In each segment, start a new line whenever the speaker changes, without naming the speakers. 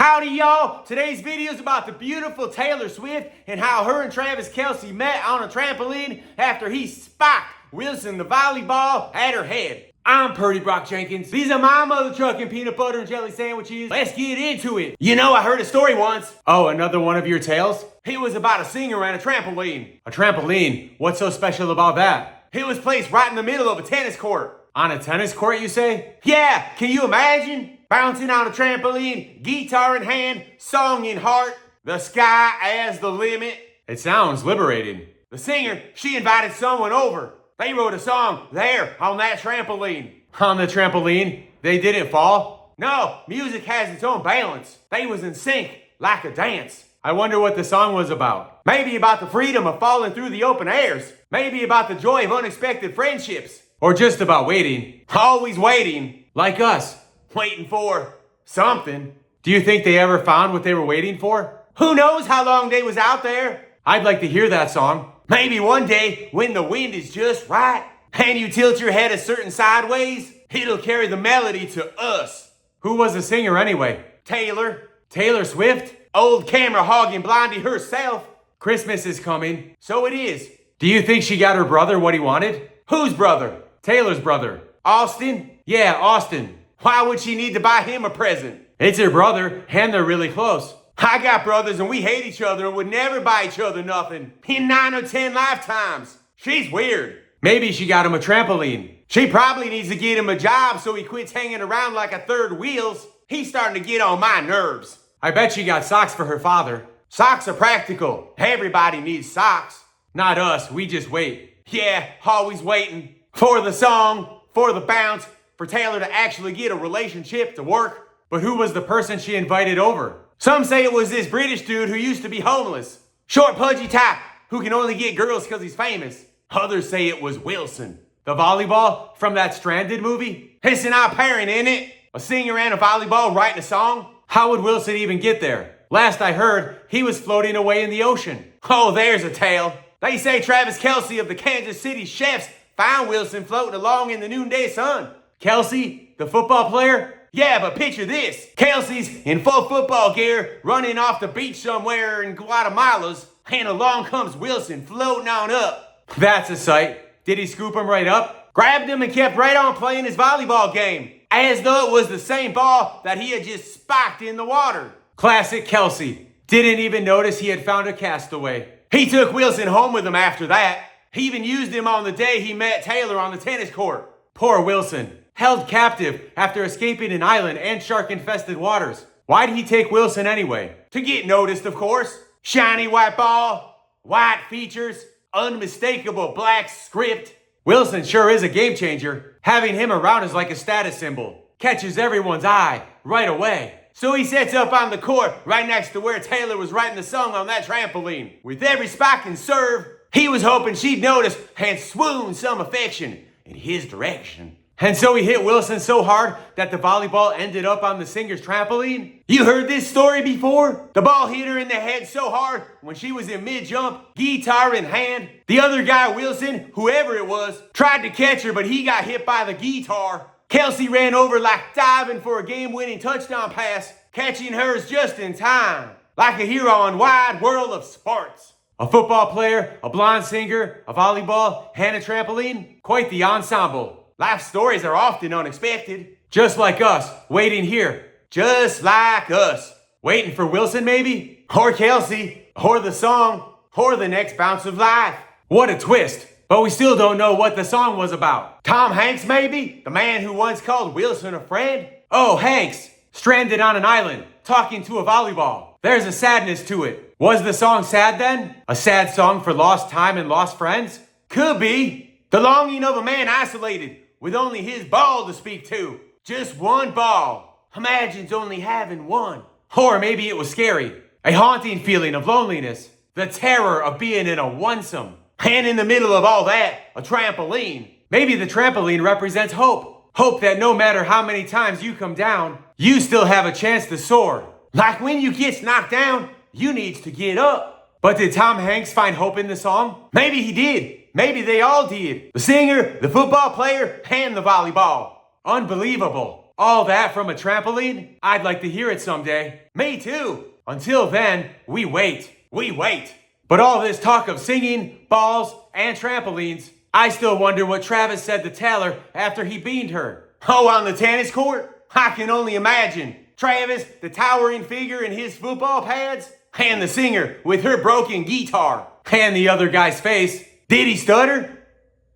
Howdy y'all! Today's video is about the beautiful Taylor Swift and how her and Travis Kelce met on a trampoline after he spiked Wilson the volleyball at her head. I'm Purdy Jenkins. These are my mother trucking peanut butter and jelly sandwiches. Let's get into it. You know, I heard a story once. Oh, another one of your tales? It was about a singer and a trampoline. A trampoline? What's so special about that? It was placed right in the middle of a tennis court. On a tennis court, you say? Yeah, can you imagine? Bouncing on a trampoline, guitar in hand, song in heart, the sky as the limit. It sounds liberating. The singer, she invited someone over. They wrote a song there on that trampoline. On the trampoline? They didn't fall? No, music has its own balance. They was in sync, like a dance. I wonder what the song was about. Maybe about the freedom of falling through the open airs. Maybe about the joy of unexpected friendships. Or just about waiting. Always waiting. Like us. Waiting for something. Do you think they ever found what they were waiting for? Who knows how long they was out there? I'd like to hear that song. Maybe one day when the wind is just right and you tilt your head a certain sideways, it'll carry the melody to us. Who was the singer anyway? Taylor. Taylor Swift? Old camera hogging blondie herself. Christmas is coming. So it is. Do you think she got her brother what he wanted? Whose brother? Taylor's brother. Austin? Yeah, Austin. Why would she need to buy him a present? It's her brother, and they're really close. I got brothers and we hate each other and would never buy each other nothing. In 9 or 10 lifetimes. She's weird. Maybe she got him a trampoline. She probably needs to get him a job so he quits hanging around like a third wheels. He's starting to get on my nerves. I bet she got socks for her father. Socks are practical. Everybody needs socks. Not us, we just wait. Yeah, always waiting. For the song, for the bounce, for Taylor to actually get a relationship to work. But who was the person she invited over? Some say it was this British dude who used to be homeless. Short, pudgy type who can only get girls because he's famous. Others say it was Wilson. The volleyball from that Stranded movie? It's an odd pairing, isn't it? A singer and a volleyball writing a song? How would Wilson even get there? Last I heard, he was floating away in the ocean. Oh, there's a tale. They say Travis Kelce of the Kansas City Chefs found Wilson floating along in the noonday sun. Kelce, the football player? Yeah, but picture this. Kelce's in full football gear, running off the beach somewhere in Guatemala's, and along comes Wilson floating on up. That's a sight. Did he scoop him right up? Grabbed him and kept right on playing his volleyball game, as though it was the same ball that he had just spiked in the water. Classic Kelce. Didn't even notice he had found a castaway. He took Wilson home with him after that. He even used him on the day he met Taylor on the tennis court. Poor Wilson. Held captive after escaping an island and shark-infested waters. Why did he take Wilson anyway? To get noticed, of course. Shiny white ball, white features, unmistakable black script. Wilson sure is a game changer. Having him around is like a status symbol. Catches everyone's eye right away. So he sets up on the court right next to where Taylor was writing the song on that trampoline. With every spike and serve, he was hoping she'd notice and swoon some affection in his direction. And so he hit Wilson so hard that the volleyball ended up on the singer's trampoline. You heard this story before? The ball hit her in the head so hard when she was in mid-jump, guitar in hand. The other guy, Wilson, whoever it was, tried to catch her, but he got hit by the guitar. Kelce ran over like diving for a game-winning touchdown pass, catching hers just in time. Like a hero in Wide World of Sports. A football player, a blonde singer, a volleyball, and a trampoline. Quite the ensemble. Life stories are often unexpected. Just like us, waiting here. Just like us. Waiting for Wilson maybe? Or Kelce. Or the song. Or the next bounce of life. What a twist. But we still don't know what the song was about. Tom Hanks maybe? The man who once called Wilson a friend? Oh, Hanks. Stranded on an island. Talking to a volleyball. There's a sadness to it. Was the song sad then? A sad song for lost time and lost friends? Could be. The longing of a man isolated. With only his ball to speak to. Just one ball. Imagines only having one. Or maybe it was scary. A haunting feeling of loneliness. The terror of being in a onesome. And in the middle of all that, a trampoline. Maybe the trampoline represents hope. Hope that no matter how many times you come down, you still have a chance to soar. Like when you get knocked down, you needs to get up. But did Tom Hanks find hope in the song? Maybe he did. Maybe they all did. The singer, the football player, and the volleyball. Unbelievable. All that from a trampoline? I'd like to hear it someday. Me too. Until then, we wait. We wait. But all this talk of singing, balls, and trampolines, I still wonder what Travis said to Taylor after he beamed her. Oh, on the tennis court? I can only imagine. Travis, the towering figure in his football pads, and the singer with her broken guitar, and the other guy's face. Did he stutter?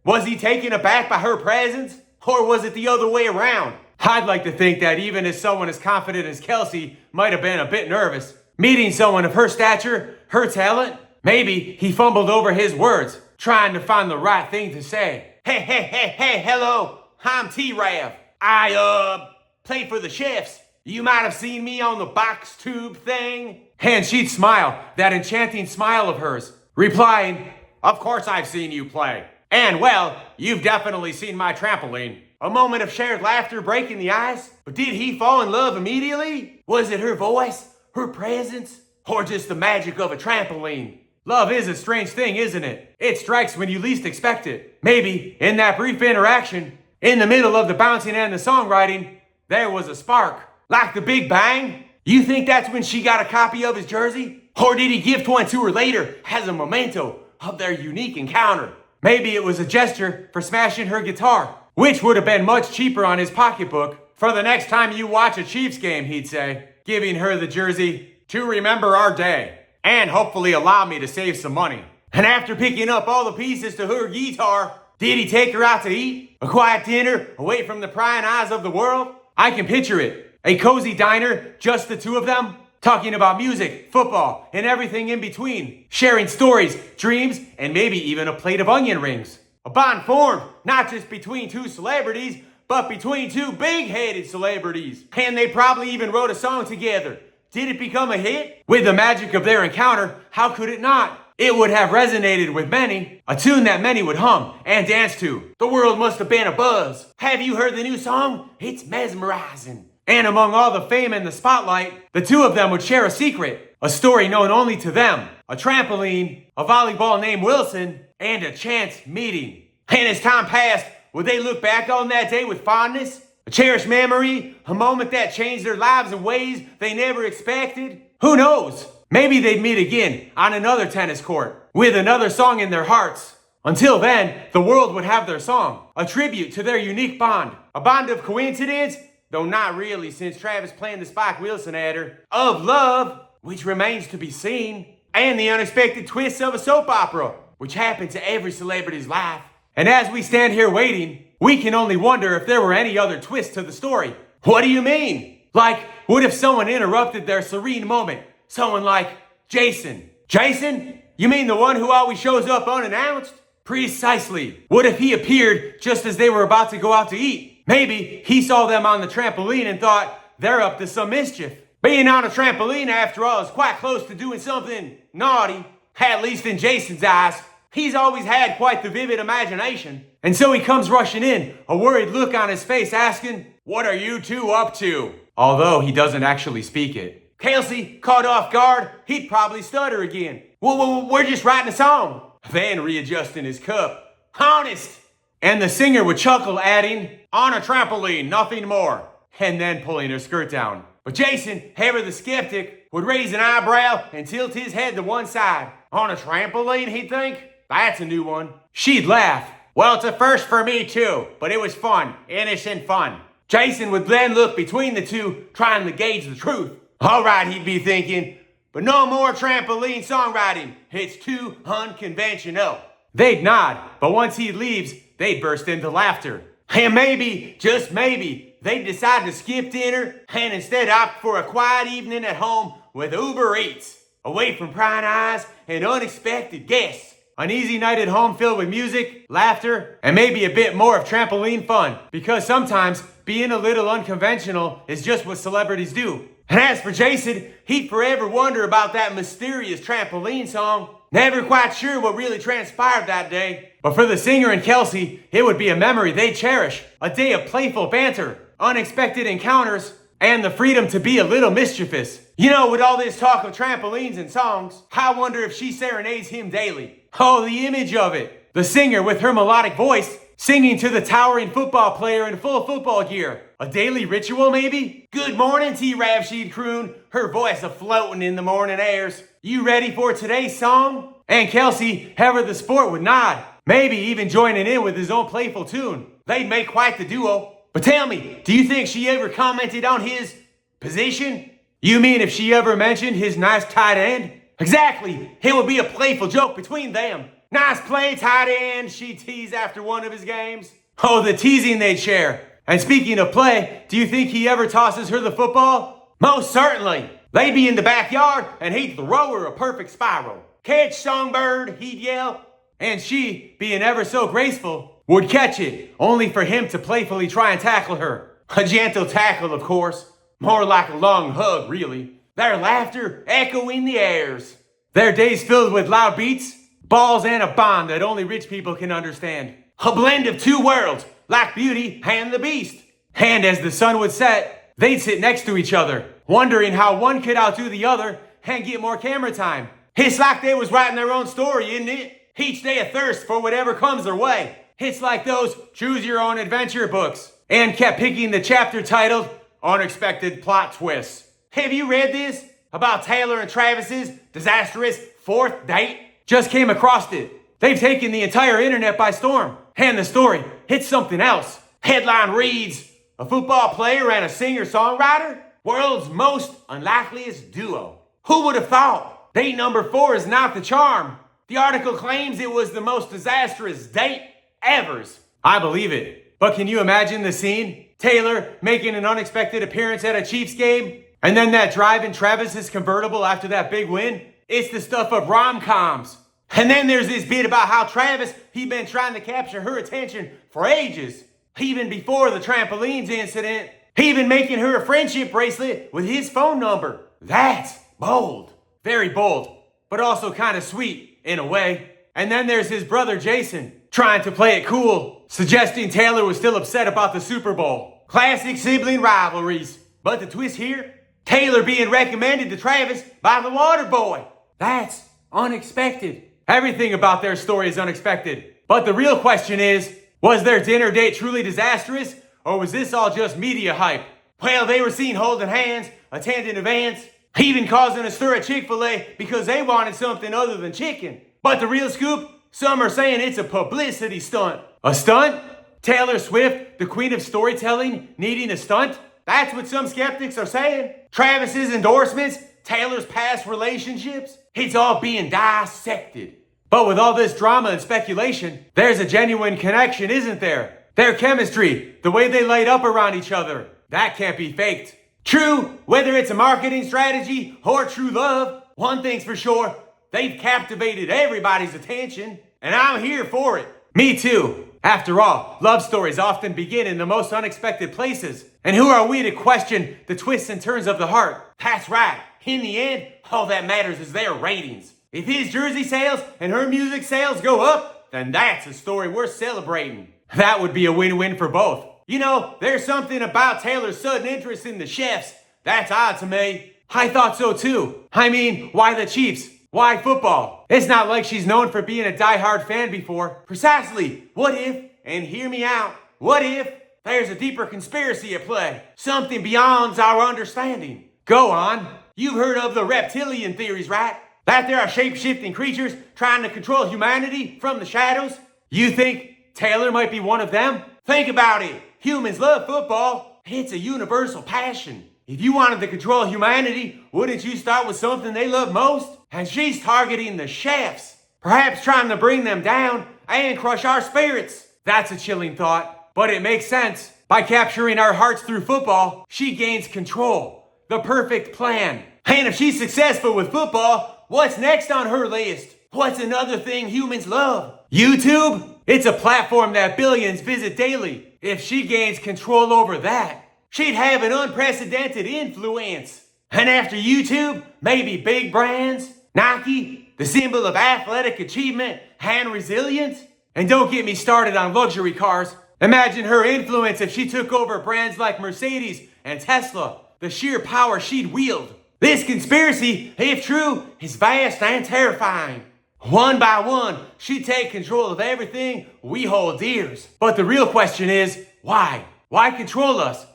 Was he taken aback by her presence? Or was it the other way around? I'd like to think that even as someone as confident as Kelce might have been a bit nervous, meeting someone of her stature, her talent, maybe he fumbled over his words, trying to find the right thing to say. Hey, hello, I'm T-Rav. I, play for the Chefs. You might have seen me on the box tube thing. And she'd smile, that enchanting smile of hers, replying, of course I've seen you play. And well, you've definitely seen my trampoline. A moment of shared laughter breaking the ice. But did he fall in love immediately? Was it her voice, her presence, or just the magic of a trampoline? Love is a strange thing, isn't it? It strikes when you least expect it. Maybe in that brief interaction, in the middle of the bouncing and the songwriting, there was a spark. Like the Big Bang? You think that's when she got a copy of his jersey? Or did he gift one to her later as a memento of their unique encounter? Maybe it was a gesture for smashing her guitar, which would have been much cheaper on his pocketbook. For the next time you watch a Chiefs game, he'd say, giving her the jersey to remember our day and hopefully allow me to save some money. And after picking up all the pieces to her guitar, did he take her out to eat? A quiet dinner away from the prying eyes of the world? I can picture it. A cozy diner, just the two of them, talking about music, football, and everything in between. Sharing stories, dreams, and maybe even a plate of onion rings. A bond formed, not just between two celebrities, but between two big-headed celebrities. And they probably even wrote a song together. Did it become a hit? With the magic of their encounter, how could it not? It would have resonated with many, a tune that many would hum and dance to. The world must have been abuzz. Have you heard the new song? It's mesmerizing. And among all the fame and the spotlight, the two of them would share a secret, a story known only to them, a trampoline, a volleyball named Wilson, and a chance meeting. And as time passed, would they look back on that day with fondness? A cherished memory, a moment that changed their lives in ways they never expected? Who knows? Maybe they'd meet again on another tennis court, with another song in their hearts. Until then, the world would have their song, a tribute to their unique bond, a bond of coincidence, though not really since Travis planned the Spike Wilson at her, of love, which remains to be seen, and the unexpected twists of a soap opera, which happen to every celebrity's life. And as we stand here waiting, we can only wonder if there were any other twists to the story. What do you mean? Like, what if someone interrupted their serene moment? Someone like Jason. Jason? You mean the one who always shows up unannounced? Precisely. What if he appeared just as they were about to go out to eat? Maybe he saw them on the trampoline and thought they're up to some mischief. Being on a trampoline, after all, is quite close to doing something naughty, at least in Jason's eyes. He's always had quite the vivid imagination. And so he comes rushing in, a worried look on his face, asking, "What are you two up to?" Although he doesn't actually speak it. Kelce, caught off guard, he'd probably stutter again. We're just writing a song. Then readjusting his cup. Honest. And the singer would chuckle, adding, "On a trampoline, nothing more." And then pulling her skirt down. But Jason, ever the skeptic, would raise an eyebrow and tilt his head to one side. On a trampoline, he'd think? That's a new one. She'd laugh. Well, it's a first for me too, but it was fun, innocent fun. Jason would then look between the two, trying to gauge the truth. All right, he'd be thinking, but no more trampoline songwriting. It's too unconventional. They'd nod, but once he leaves, they'd burst into laughter. And maybe, just maybe, they'd decide to skip dinner and instead opt for a quiet evening at home with Uber Eats, away from prying eyes and unexpected guests. An easy night at home filled with music, laughter, and maybe a bit more of trampoline fun. Because sometimes being a little unconventional is just what celebrities do. And as for Jason, he'd forever wonder about that mysterious trampoline song. Never quite sure what really transpired that day. But for the singer and Kelce, it would be a memory they'd cherish. A day of playful banter, unexpected encounters, and the freedom to be a little mischievous. You know, with all this talk of trampolines and songs, I wonder if she serenades him daily. Oh, the image of it. The singer with her melodic voice, Singing to the towering football player in full football gear. A daily ritual, maybe? Good morning, T-Rav, she'd croon, her voice a-floating in the morning airs. You ready for today's song? And Kelce, ever the sport, would nod, maybe even joining in with his own playful tune. They'd make quite the duo. But tell me, do you think she ever commented on his position? You mean if she ever mentioned his nice tight end? Exactly, it would be a playful joke between them. Nice play, tight end, she'd tease after one of his games. Oh, the teasing they'd share. And speaking of play, do you think he ever tosses her the football? Most certainly. They'd be in the backyard and he'd throw her a perfect spiral. Catch, songbird, he'd yell. And she, being ever so graceful, would catch it, only for him to playfully try and tackle her. A gentle tackle, of course. More like a long hug, really. Their laughter echoing the airs. Their days filled with loud beats, balls, and a bond that only rich people can understand. A blend of two worlds, like Beauty and the Beast. And as the sun would set, they'd sit next to each other, wondering how one could outdo the other and get more camera time. It's like they was writing their own story, isn't it? Each day a thirst for whatever comes their way. It's like those choose your own adventure books. And kept picking the chapter titled Unexpected Plot Twists. Have you read this? About Taylor and Travis's disastrous fourth date? Just came across it. They've taken the entire internet by storm. And the story, it's something else. Headline reads, a football player and a singer-songwriter? World's most unlikeliest duo. Who would have thought? Date number 4 is not the charm. The article claims it was the most disastrous date ever's. I believe it. But can you imagine the scene? Taylor making an unexpected appearance at a Chiefs game? And then that drive in Travis's convertible after that big win? It's the stuff of rom-coms. And then there's this bit about how Travis, he'd been trying to capture her attention for ages. Even before the trampolines incident. He'd been making her a friendship bracelet with his phone number. That's bold. Very bold. But also kind of sweet, in a way. And then there's his brother Jason, trying to play it cool, suggesting Taylor was still upset about the Super Bowl. Classic sibling rivalries. But the twist here? Taylor being recommended to Travis by the water boy. That's unexpected. Everything about their story is unexpected. But the real question is, was their dinner date truly disastrous? Or was this all just media hype? Well, they were seen holding hands, attending events, even causing a stir at Chick-fil-A because they wanted something other than chicken. But the real scoop? Some are saying it's a publicity stunt. A stunt? Taylor Swift, the queen of storytelling, needing a stunt? That's what some skeptics are saying. Travis's endorsements, Taylor's past relationships, it's all being dissected. But with all this drama and speculation, there's a genuine connection, isn't there? Their chemistry, the way they light up around each other, that can't be faked. True, whether it's a marketing strategy or true love, one thing's for sure, they've captivated everybody's attention, and I'm here for it. Me too. After all, love stories often begin in the most unexpected places. And who are we to question the twists and turns of the heart? That's right. In the end, all that matters is their ratings. If his jersey sales and her music sales go up, then that's a story worth celebrating. That would be a win-win for both. You know, there's something about Taylor's sudden interest in the chefs that's odd to me. I thought so too. I mean, why the Chiefs? Why football? It's not like she's known for being a die-hard fan before. Precisely. What if, and hear me out, what if there's a deeper conspiracy at play? Something beyond our understanding. Go on. You've heard of the Reptilian theories, right? That there are shape-shifting creatures trying to control humanity from the shadows? You think Taylor might be one of them? Think about it. Humans love football. It's a universal passion. If you wanted to control humanity, wouldn't you start with something they love most? And she's targeting the chefs, perhaps trying to bring them down and crush our spirits. That's a chilling thought, but it makes sense. By capturing our hearts through football, she gains control. The perfect plan. And if she's successful with football, what's next on her list? What's another thing humans love? YouTube? It's a platform that billions visit daily. If she gains control over that, she'd have an unprecedented influence. And after YouTube, maybe big brands, Nike, the symbol of athletic achievement and resilience. And don't get me started on luxury cars. Imagine her influence if she took over brands like Mercedes and Tesla, the sheer power she'd wield. This conspiracy, if true, is vast and terrifying. One by one, she take control of everything we hold dear. But the real question is, why? Why control us?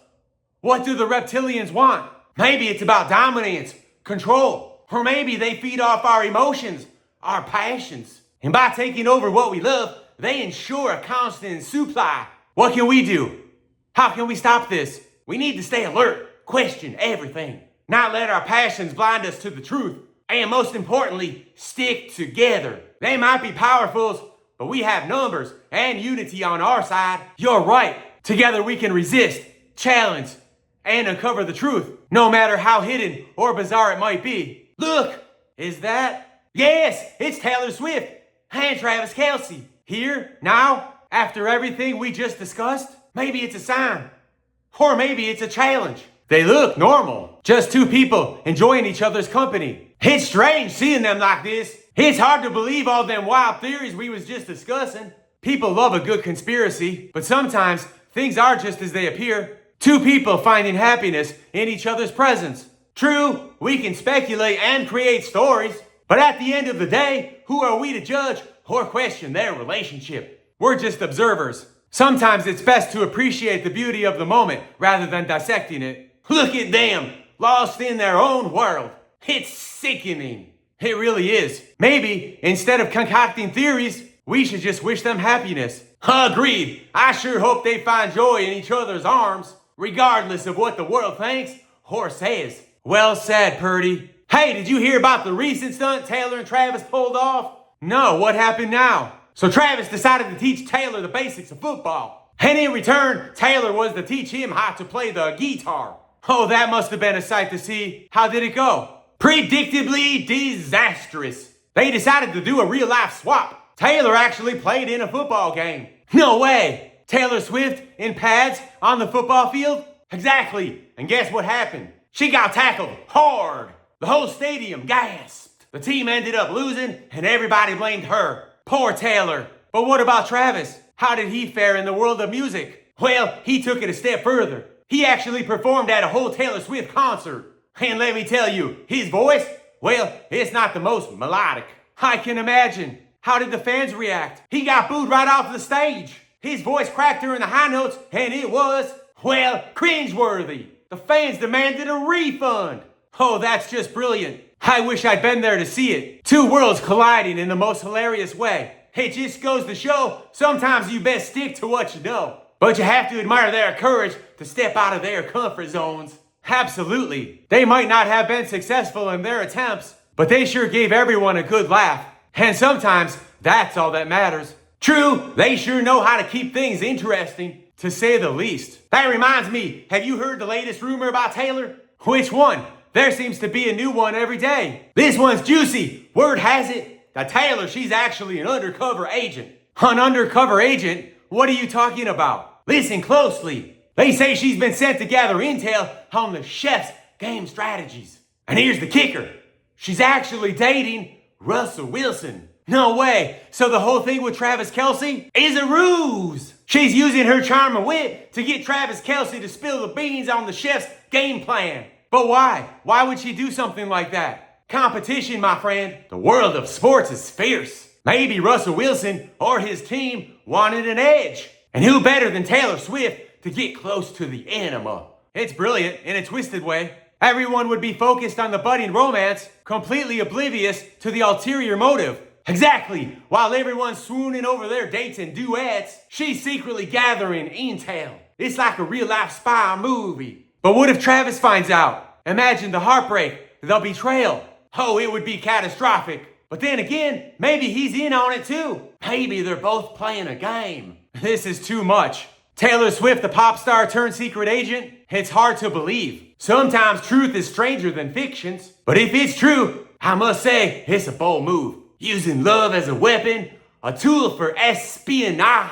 What do the reptilians want? Maybe it's about dominance, control, or maybe they feed off our emotions, our passions. And by taking over what we love, they ensure a constant supply. What can we do? How can we stop this? We need to stay alert, question everything, not let our passions blind us to the truth, and most importantly, stick together. They might be powerful, but we have numbers and unity on our side. You're right. Together we can resist, challenge, and uncover the truth, no matter how hidden or bizarre it might be. Look, is that? Yes, it's Taylor Swift and Travis Kelce. Here, now, after everything we just discussed. Maybe it's a sign, or maybe it's a challenge. They look normal, just two people enjoying each other's company. It's strange seeing them like this. It's hard to believe all them wild theories we was just discussing. People love a good conspiracy, but sometimes things are just as they appear. Two people finding happiness in each other's presence. True, we can speculate and create stories, but at the end of the day, who are we to judge or question their relationship? We're just observers. Sometimes it's best to appreciate the beauty of the moment rather than dissecting it. Look at them, lost in their own world. It's sickening. It really is. Maybe, instead of concocting theories, we should just wish them happiness. Agreed. I sure hope they find joy in each other's arms, regardless of what the world thinks or says. Well said, Purdy. Hey, did you hear about the recent stunt Taylor and Travis pulled off? No, what happened now? So Travis decided to teach Taylor the basics of football. And in return, Taylor was to teach him how to play the guitar. Oh, that must have been a sight to see. How did it go? Predictably disastrous. They decided to do a real-life swap. Taylor actually played in a football game. No way! Taylor Swift in pads on the football field? Exactly. And guess what happened? She got tackled hard. The whole stadium gasped. The team ended up losing, and everybody blamed her. Poor Taylor. But what about Travis? How did he fare in the world of music? Well, he took it a step further. He actually performed at a whole Taylor Swift concert. And let me tell you, his voice, well, it's not the most melodic. I can imagine. How did the fans react? He got booed right off the stage. His voice cracked during the high notes, and it was, well, cringeworthy. The fans demanded a refund. Oh, that's just brilliant. I wish I'd been there to see it. Two worlds colliding in the most hilarious way. It just goes to show, sometimes you best stick to what you know. But you have to admire their courage to step out of their comfort zones. Absolutely. They might not have been successful in their attempts, but they sure gave everyone a good laugh. And sometimes, that's all that matters. True, they sure know how to keep things interesting, to say the least. That reminds me, have you heard the latest rumor about Taylor? Which one? There seems to be a new one every day. This one's juicy. Word has it that Taylor, she's actually an undercover agent. An undercover agent? What are you talking about? Listen closely. They say she's been sent to gather intel on the chef's game strategies. And here's the kicker. She's actually dating Russell Wilson. No way. So the whole thing with Travis Kelce is a ruse. She's using her charm and wit to get Travis Kelce to spill the beans on the chef's game plan. But why? Why would she do something like that? Competition, my friend. The world of sports is fierce. Maybe Russell Wilson or his team wanted an edge. And who better than Taylor Swift to get close to the anima? It's brilliant in a twisted way. Everyone would be focused on the budding romance, completely oblivious to the ulterior motive. Exactly. While everyone's swooning over their dates and duets, she's secretly gathering intel. It's like a real-life spy movie. But what if Travis finds out? Imagine the heartbreak, the betrayal. Oh, it would be catastrophic. But then again, maybe he's in on it too. Maybe they're both playing a game. This is too much. Taylor Swift, the pop star turned secret agent? It's hard to believe. Sometimes truth is stranger than fictions. But if it's true, I must say, it's a bold move. Using love as a weapon, a tool for espionage.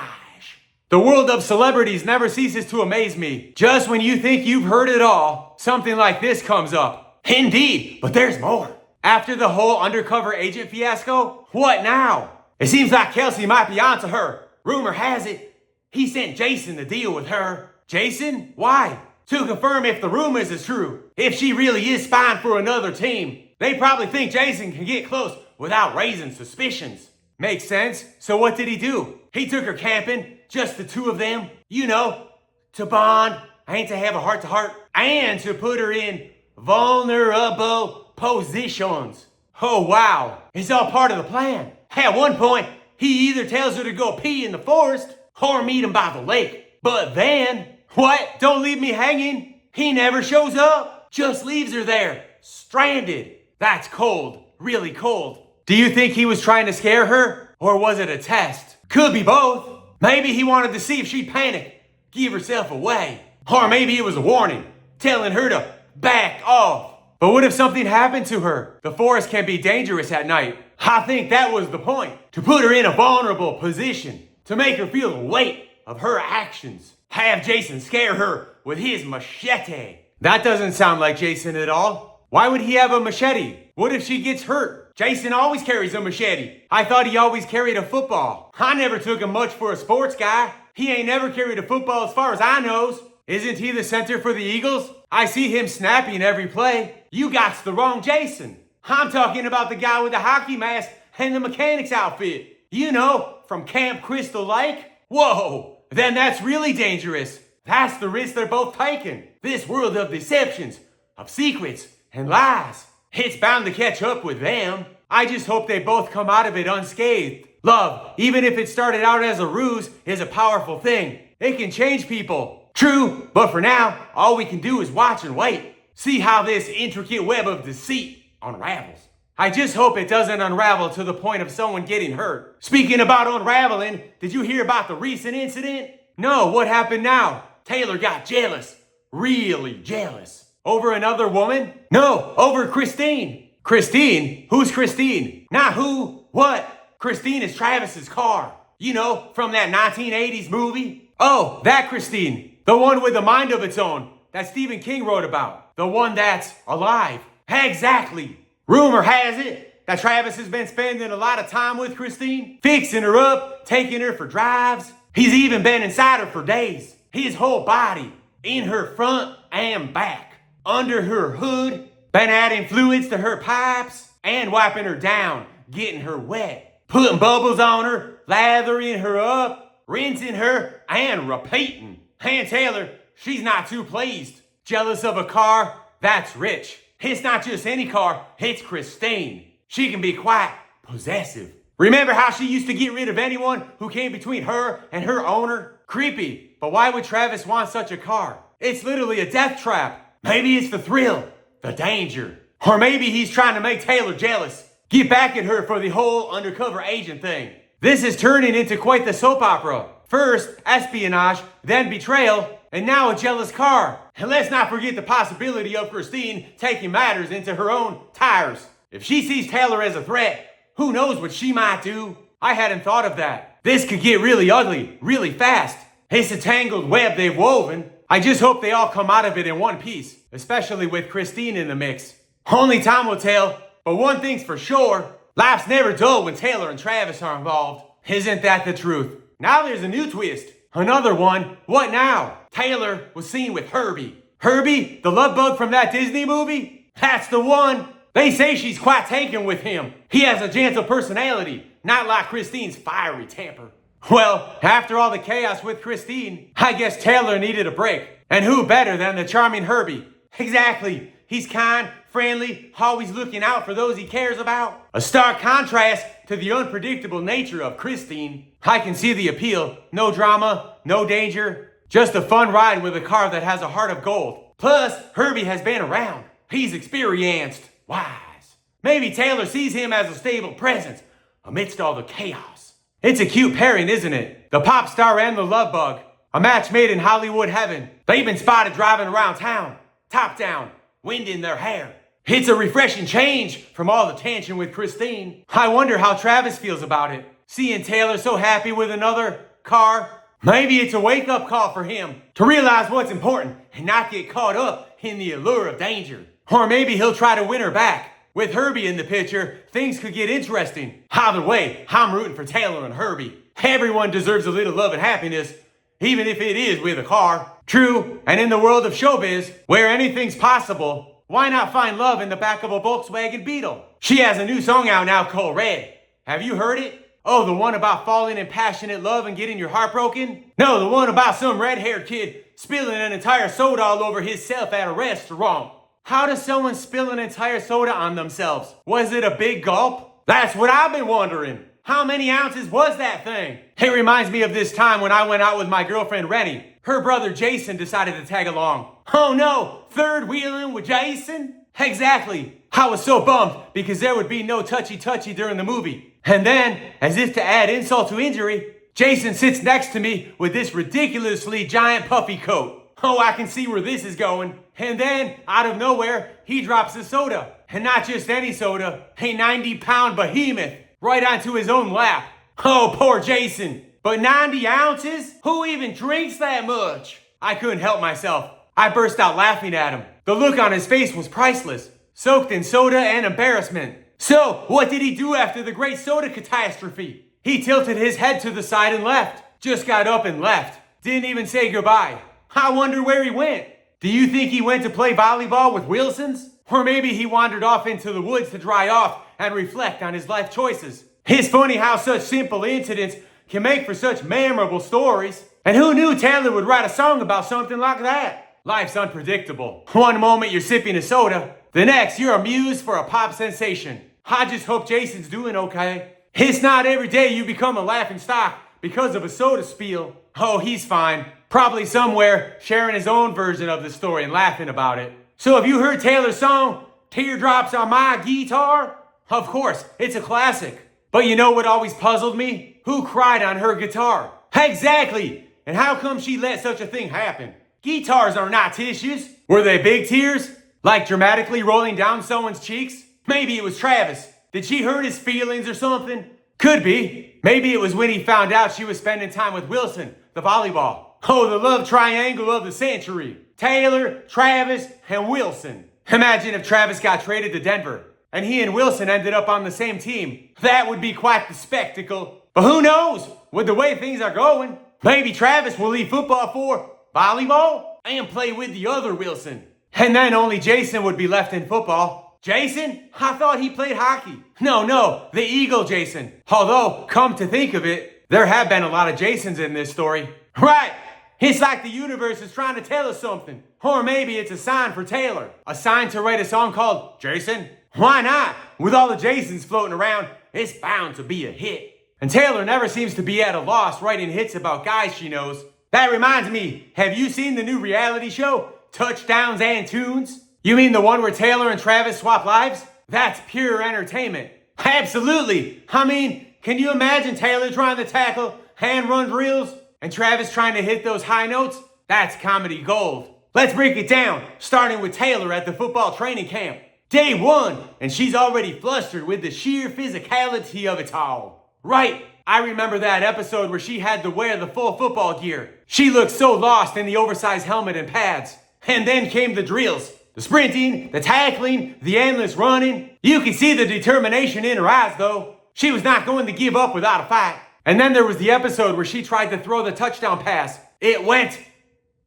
The world of celebrities never ceases to amaze me. Just when you think you've heard it all, something like this comes up. Indeed, but there's more. After the whole undercover agent fiasco, what now? It seems like Kelce might be onto her. Rumor has it, he sent Jason to deal with her. Jason? Why? To confirm if the rumors is true. If she really is spying for another team. They probably think Jason can get close without raising suspicions. Makes sense. So what did he do? He took her camping, just the two of them, you know, to bond, and to have a heart-to-heart, and to put her in vulnerable positions. Oh wow, it's all part of the plan. At one point, he either tells her to go pee in the forest or meet him by the lake. But then, what? Don't leave me hanging. He never shows up, just leaves her there, stranded. That's cold, really cold. Do you think he was trying to scare her, or was it a test? Could be both. Maybe he wanted to see if she'd panic, give herself away. Or maybe it was a warning, telling her to back off. But what if something happened to her? The forest can be dangerous at night. I think that was the point, to put her in a vulnerable position, to make her feel the weight of her actions. Have Jason scare her with his machete. That doesn't sound like Jason at all. Why would he have a machete? What if she gets hurt? Jason always carries a machete. I thought he always carried a football. I never took him much for a sports guy. He ain't never carried a football as far as I knows. Isn't he the center for the Eagles? I see him snapping every play. You got's the wrong Jason. I'm talking about the guy with the hockey mask and the mechanic's outfit. You know, from Camp Crystal Lake. Whoa, then that's really dangerous. That's the risk they're both taking. This world of deceptions, of secrets and lies. It's bound to catch up with them. I just hope they both come out of it unscathed. Love, even if it started out as a ruse, is a powerful thing. It can change people. True, but for now, all we can do is watch and wait. See how this intricate web of deceit unravels. I just hope it doesn't unravel to the point of someone getting hurt. Speaking about unraveling, did you hear about the recent incident? No, what happened now? Taylor got jealous. Really jealous. Over another woman? No, over Christine. Christine? Who's Christine? Not who, what? Christine is Travis's car. You know, from that 1980s movie. Oh, that Christine. The one with a mind of its own that Stephen King wrote about. The one that's alive. Exactly. Rumor has it that Travis has been spending a lot of time with Christine, fixing her up, taking her for drives. He's even been inside her for days. His whole body, in her front and back, under her hood, been adding fluids to her pipes and wiping her down, getting her wet, putting bubbles on her, lathering her up, rinsing her, and repeating. And Taylor, she's not too pleased. Jealous of a car that's rich. It's not just any car, it's Christine. She can be quite possessive. Remember how she used to get rid of anyone who came between her and her owner? Creepy, but why would Travis want such a car? It's literally a death trap. Maybe it's the thrill, the danger. Or maybe he's trying to make Taylor jealous. Get back at her for the whole undercover agent thing. This is turning into quite the soap opera. First, espionage, then betrayal, and now a jealous car. And let's not forget the possibility of Christine taking matters into her own tires. If she sees Taylor as a threat, who knows what she might do? I hadn't thought of that. This could get really ugly, really fast. It's a tangled web they've woven. I just hope they all come out of it in one piece, especially with Christine in the mix. Only time will tell, but one thing's for sure, life's never dull when Taylor and Travis are involved. Isn't that the truth? Now there's a new twist. Another one. What now? Taylor was seen with Herby. Herby, the love bug from that Disney movie? That's the one. They say she's quite taken with him. He has a gentle personality, not like Christine's fiery temper. Well, after all the chaos with Christine, I guess Taylor needed a break. And who better than the charming Herby? Exactly. He's kind, friendly, always looking out for those he cares about. A stark contrast to the unpredictable nature of Christine. I can see the appeal. No drama, no danger. Just a fun ride with a car that has a heart of gold. Plus, Herby has been around. He's experienced, wise. Maybe Taylor sees him as a stable presence amidst all the chaos. It's a cute pairing, isn't it? The pop star and the love bug. A match made in Hollywood heaven. They've been spotted driving around town, top down, wind in their hair. It's a refreshing change from all the tension with Christine. I wonder how Travis feels about it. Seeing Taylor so happy with another car. Maybe it's a wake-up call for him to realize what's important and not get caught up in the allure of danger. Or maybe he'll try to win her back. With Herby in the picture, things could get interesting. Either way, I'm rooting for Taylor and Herby. Everyone deserves a little love and happiness, even if it is with a car. True, and in the world of showbiz, where anything's possible, Why not find love in the back of a Volkswagen Beetle? She has a new song out now called Red. Have you heard it? Oh, the one about falling in passionate love and getting your heart broken? No, the one about some red-haired kid spilling an entire soda all over himself at a restaurant. How does someone spill an entire soda on themselves? Was it a big gulp? That's what I've been wondering. How many ounces was that thing? It reminds me of this time when I went out with my girlfriend Rennie. Her brother Jason decided to tag along. Oh no, third wheeling with Jason? Exactly. I was so bummed because there would be no touchy-touchy during the movie. And then, as if to add insult to injury, Jason sits next to me with this ridiculously giant puffy coat. Oh, I can see where this is going. And then, out of nowhere, he drops a soda. And not just any soda, a 90-pound behemoth right onto his own lap. Oh, poor Jason. But 90 ounces? Who even drinks that much? I couldn't help myself. I burst out laughing at him. The look on his face was priceless, soaked in soda and embarrassment. So, what did he do after the great soda catastrophe? He tilted his head to the side and left. Just got up and left. Didn't even say goodbye. I wonder where he went. Do you think he went to play volleyball with Wilsons? Or maybe he wandered off into the woods to dry off and reflect on his life choices. It's funny how such simple incidents can make for such memorable stories. And who knew Taylor would write a song about something like that? Life's unpredictable. One moment you're sipping a soda, the next you're a muse for a pop sensation. I just hope Jason's doing okay. It's not every day you become a laughing stock because of a soda spill. Oh, he's fine. Probably somewhere sharing his own version of the story and laughing about it. So have you heard Taylor's song, Teardrops on My Guitar? Of course, it's a classic. But you know what always puzzled me? Who cried on her guitar? Exactly! And how come she let such a thing happen? Guitars are not tissues. Were they big tears? Like dramatically rolling down someone's cheeks? Maybe it was Travis. Did she hurt his feelings or something? Could be. Maybe it was when he found out she was spending time with Wilson, the volleyball. Oh, the love triangle of the century. Taylor, Travis, and Wilson. Imagine if Travis got traded to Denver and he and Wilson ended up on the same team. That would be quite the spectacle. But who knows? With the way things are going, maybe Travis will leave football for volleyball and play with the other Wilson. And then only Jason would be left in football. Jason? I thought he played hockey. No, the Eagle Jason. Although, come to think of it, there have been a lot of Jasons in this story. Right. It's like the universe is trying to tell us something. Or maybe it's a sign for Taylor. A sign to write a song called Jason? Why not? With all the Jasons floating around, it's bound to be a hit. And Taylor never seems to be at a loss writing hits about guys she knows. That reminds me, have you seen the new reality show, Touchdowns and Tunes? You mean the one where Taylor and Travis swap lives? That's pure entertainment. Absolutely. I mean, can you imagine Taylor trying to tackle hand-run drills and Travis trying to hit those high notes? That's comedy gold. Let's break it down, starting with Taylor at the football training camp. Day 1, and she's already flustered with the sheer physicality of it all. Right, I remember that episode where she had to wear the full football gear. She looked so lost in the oversized helmet and pads. And then came the drills. The sprinting, the tackling, the endless running. You could see the determination in her eyes though. She was not going to give up without a fight. And then there was the episode where she tried to throw the touchdown pass. It went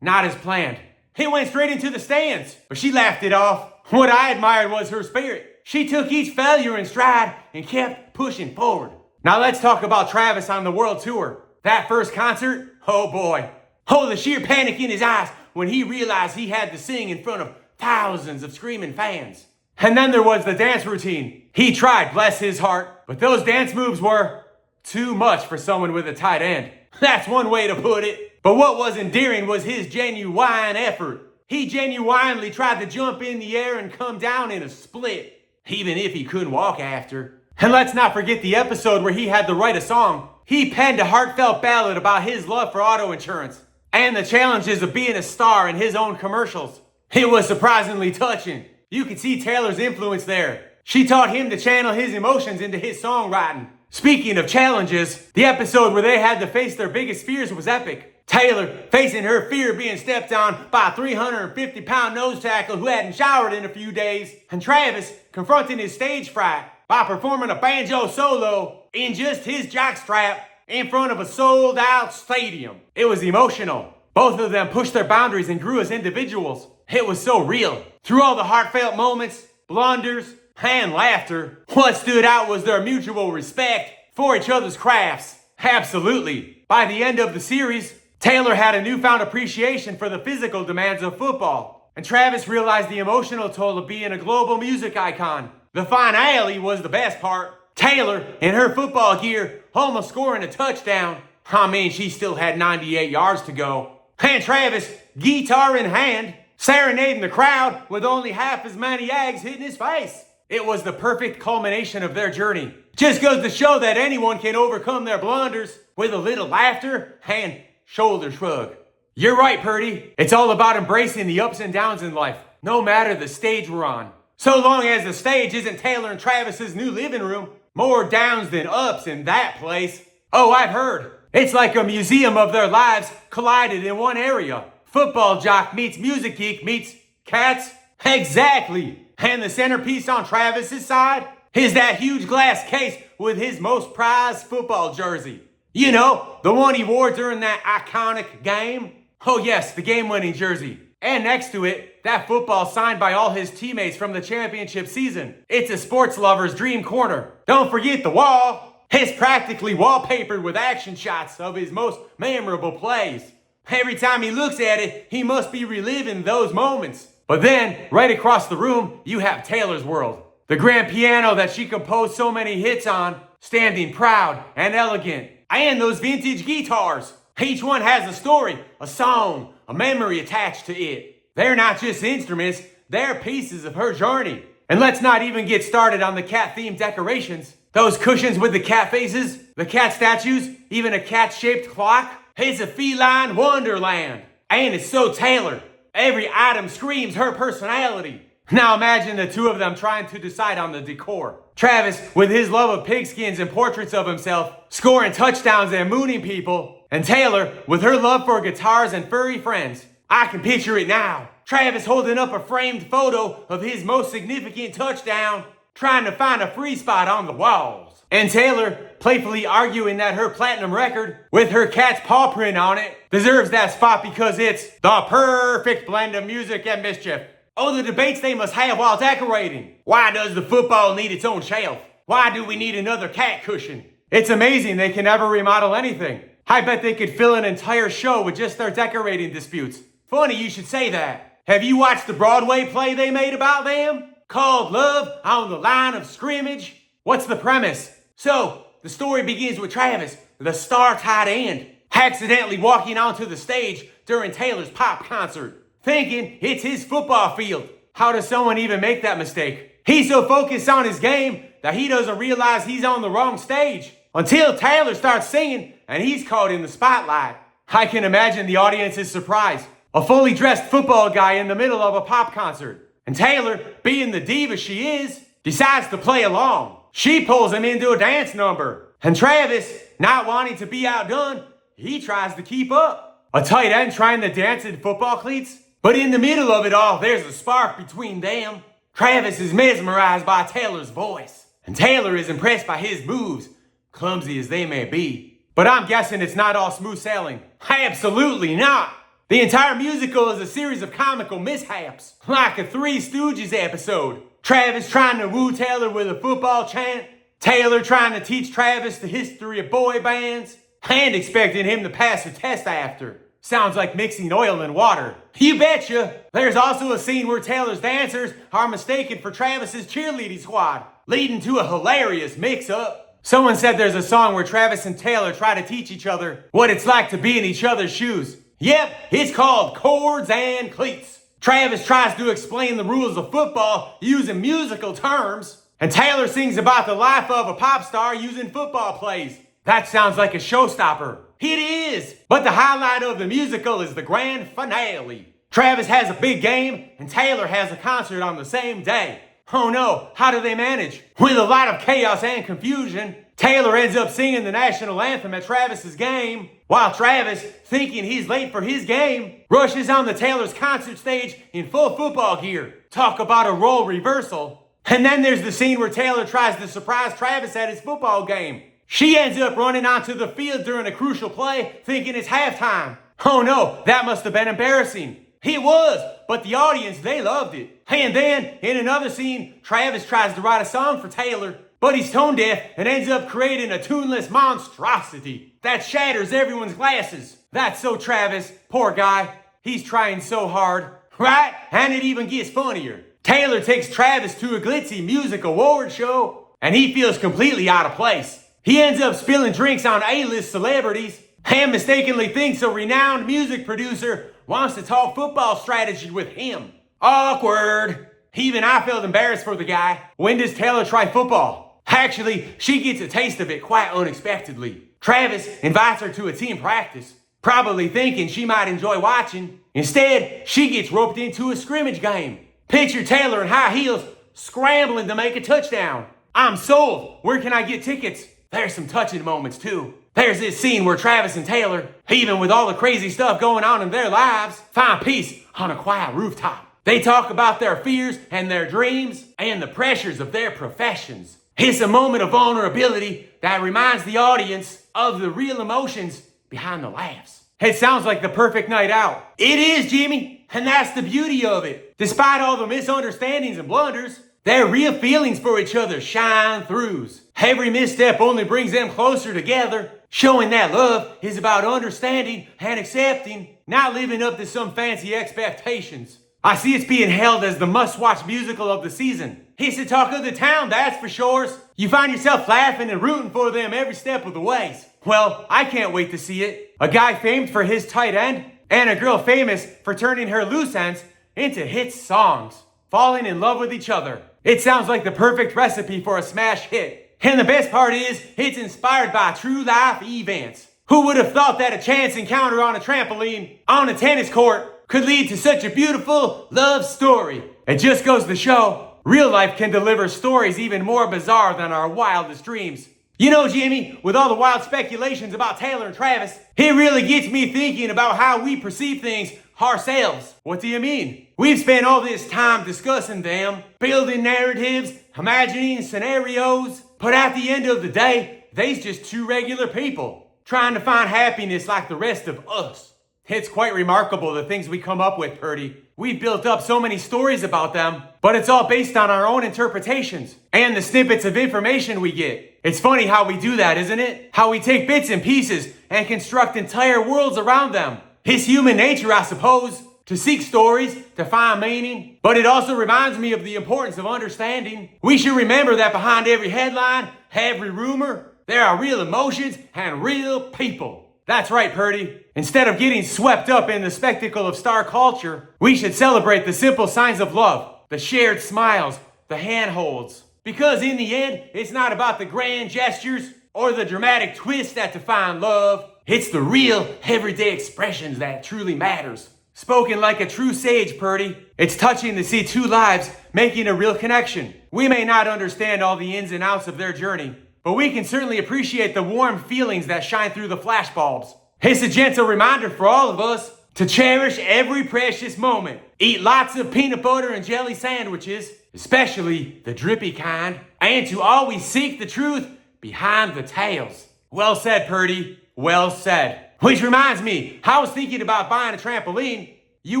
not as planned. It went straight into the stands, but she laughed it off. What I admired was her spirit. She took each failure in stride and kept pushing forward. Now let's talk about Travis on the world tour. That first concert, oh boy. Oh, the sheer panic in his eyes when he realized he had to sing in front of thousands of screaming fans. And then there was the dance routine. He tried, bless his heart, but those dance moves were too much for someone with a tight end. That's one way to put it. But what was endearing was his genuine effort. He genuinely tried to jump in the air and come down in a split, even if he couldn't walk after. And let's not forget the episode where he had to write a song. He penned a heartfelt ballad about his love for auto insurance and the challenges of being a star in his own commercials. It was surprisingly touching. You could see Taylor's influence there. She taught him to channel his emotions into his songwriting. Speaking of challenges, the episode where they had to face their biggest fears was epic. Taylor facing her fear of being stepped on by a 350-pound nose tackle who hadn't showered in a few days, and Travis confronting his stage fright by performing a banjo solo in just his jockstrap in front of a sold-out stadium. It was emotional. Both of them pushed their boundaries and grew as individuals. It was so real. Through all the heartfelt moments, blunders, and laughter, what stood out was their mutual respect for each other's crafts. Absolutely. By the end of the series, Taylor had a newfound appreciation for the physical demands of football, and Travis realized the emotional toll of being a global music icon. The finale was the best part. Taylor, in her football gear, almost scoring a touchdown. I mean, she still had 98 yards to go. And Travis, guitar in hand, serenading the crowd with only half as many eggs hitting his face. It was the perfect culmination of their journey. Just goes to show that anyone can overcome their blunders with a little laughter and shoulder shrug. You're right, Purdy. It's all about embracing the ups and downs in life, no matter the stage we're on. So long as the stage isn't Taylor and Travis's new living room, more downs than ups in that place. Oh, I've heard. It's like a museum of their lives collided in one area. Football jock meets music geek meets cats. Exactly. And the centerpiece on Travis's side is that huge glass case with his most prized football jersey. You know, the one he wore during that iconic game. Oh yes, the game-winning jersey. And next to it, that football signed by all his teammates from the championship season. It's a sports lover's dream corner. Don't forget the wall. It's practically wallpapered with action shots of his most memorable plays. Every time he looks at it, he must be reliving those moments. But then, right across the room, you have Taylor's world. The grand piano that she composed so many hits on, standing proud and elegant. And those vintage guitars. Each one has a story, a song, a memory attached to it. They're not just instruments, they're pieces of her journey. And let's not even get started on the cat-themed decorations. Those cushions with the cat faces, the cat statues, even a cat-shaped clock. It's a feline wonderland. And it's so Taylor. Every item screams her personality. Now imagine the two of them trying to decide on the decor. Travis, with his love of pigskins and portraits of himself, scoring touchdowns and mooning people. And Taylor, with her love for guitars and furry friends. I can picture it now. Travis holding up a framed photo of his most significant touchdown, trying to find a free spot on the walls. And Taylor, playfully arguing that her platinum record, with her cat's paw print on it, deserves that spot because it's the perfect blend of music and mischief. Oh, the debates they must have while decorating. Why does the football need its own shelf? Why do we need another cat cushion? It's amazing they can never remodel anything. I bet they could fill an entire show with just their decorating disputes. Funny you should say that. Have you watched the Broadway play they made about them? Called Love on the Line of Scrimmage? What's the premise? So, the story begins with Travis, the star tight end, accidentally walking onto the stage during Taylor's pop concert, thinking it's his football field. How does someone even make that mistake? He's so focused on his game that he doesn't realize he's on the wrong stage until Taylor starts singing and he's caught in the spotlight. I can imagine the audience's surprise. A fully dressed football guy in the middle of a pop concert. And Taylor, being the diva she is, decides to play along. She pulls him into a dance number. And Travis, not wanting to be outdone, he tries to keep up. A tight end trying to dance in football cleats. But in the middle of it all, there's a spark between them. Travis is mesmerized by Taylor's voice. And Taylor is impressed by his moves, clumsy as they may be. But I'm guessing it's not all smooth sailing. Absolutely not. The entire musical is a series of comical mishaps, like a Three Stooges episode. Travis trying to woo Taylor with a football chant, Taylor trying to teach Travis the history of boy bands, and expecting him to pass a test after. Sounds like mixing oil and water. You betcha! There's also a scene where Taylor's dancers are mistaken for Travis's cheerleading squad, leading to a hilarious mix-up. Someone said there's a song where Travis and Taylor try to teach each other what it's like to be in each other's shoes. Yep, it's called Chords and Cleats. Travis tries to explain the rules of football using musical terms, and Taylor sings about the life of a pop star using football plays. That sounds like a showstopper. It is! But the highlight of the musical is the grand finale. Travis has a big game, and Taylor has a concert on the same day. Oh no, how do they manage? With a lot of chaos and confusion, Taylor ends up singing the national anthem at Travis's game, while Travis, thinking he's late for his game, rushes on the Taylor's concert stage in full football gear. Talk about a role reversal. And then there's the scene where Taylor tries to surprise Travis at his football game. She ends up running onto the field during a crucial play, thinking it's halftime. Oh no, that must have been embarrassing. It was, but the audience, they loved it. And then, in another scene, Travis tries to write a song for Taylor, but he's tone deaf and ends up creating a tuneless monstrosity that shatters everyone's glasses. That's so Travis, poor guy. He's trying so hard, right? And it even gets funnier. Taylor takes Travis to a glitzy music award show, and he feels completely out of place. He ends up spilling drinks on A-list celebrities and mistakenly thinks a renowned music producer wants to talk football strategy with him. Awkward. Even I felt embarrassed for the guy. When does Taylor try football? Actually, she gets a taste of it quite unexpectedly. Travis invites her to a team practice, probably thinking she might enjoy watching. Instead, she gets roped into a scrimmage game. Picture Taylor in high heels scrambling to make a touchdown. I'm sold. Where can I get tickets? There's some touching moments too. There's this scene where Travis and Taylor, even with all the crazy stuff going on in their lives, find peace on a quiet rooftop. They talk about their fears and their dreams and the pressures of their professions. It's a moment of vulnerability that reminds the audience of the real emotions behind the laughs. It sounds like the perfect night out. It is, Jimmy, and that's the beauty of it. Despite all the misunderstandings and blunders, their real feelings for each other shine throughs. Every misstep only brings them closer together, showing that love is about understanding and accepting, not living up to some fancy expectations. I see it's being hailed as the must-watch musical of the season. It's the talk of the town, that's for sure. You find yourself laughing and rooting for them every step of the way. Well, I can't wait to see it. A guy famed for his tight end, and a girl famous for turning her loose ends into hit songs, falling in love with each other. It sounds like the perfect recipe for a smash hit. And the best part is, it's inspired by true life events. Who would have thought that a chance encounter on a trampoline, on a tennis court, could lead to such a beautiful love story? It just goes to show, real life can deliver stories even more bizarre than our wildest dreams. You know, Jimmy, with all the wild speculations about Taylor and Travis, it really gets me thinking about how we perceive things ourselves. What do you mean? We've spent all this time discussing them, building narratives, imagining scenarios, but at the end of the day, they's just two regular people trying to find happiness like the rest of us. It's quite remarkable the things we come up with, Purdy. We've built up so many stories about them, but it's all based on our own interpretations and the snippets of information we get. It's funny how we do that, isn't it? How we take bits and pieces and construct entire worlds around them. It's human nature, I suppose, to seek stories, to find meaning. But it also reminds me of the importance of understanding. We should remember that behind every headline, every rumor, there are real emotions and real people. That's right, Purdy. Instead of getting swept up in the spectacle of star culture, we should celebrate the simple signs of love, the shared smiles, the handholds. Because in the end, it's not about the grand gestures or the dramatic twists that define love. It's the real, everyday expressions that truly matters. Spoken like a true sage, Purdy. It's touching to see two lives making a real connection. We may not understand all the ins and outs of their journey, but we can certainly appreciate the warm feelings that shine through the flashbulbs. It's a gentle reminder for all of us to cherish every precious moment. Eat lots of peanut butter and jelly sandwiches, especially the drippy kind, and to always seek the truth behind the tales. Well said, Purdy. Well said. Which reminds me, I was thinking about buying a trampoline. You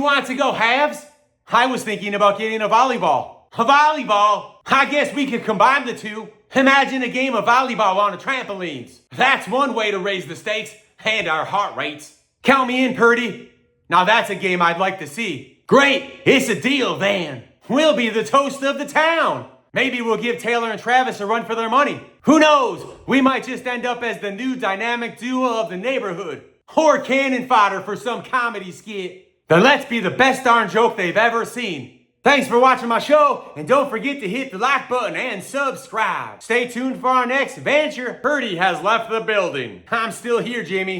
want to go halves? I was thinking about getting a volleyball. A volleyball? I guess we could combine the two. Imagine a game of volleyball on a trampolines. That's one way to raise the stakes and our heart rates. Count me in, Purdy. Now that's a game I'd like to see. Great, it's a deal then. We'll be the toast of the town. Maybe we'll give Taylor and Travis a run for their money. Who knows? We might just end up as the new dynamic duo of the neighborhood. Or cannon fodder for some comedy skit. Then let's be the best darn joke they've ever seen. Thanks for watching my show, and don't forget to hit the like button and subscribe. Stay tuned for our next adventure. Purdy has left the building. I'm still here, Jimmy.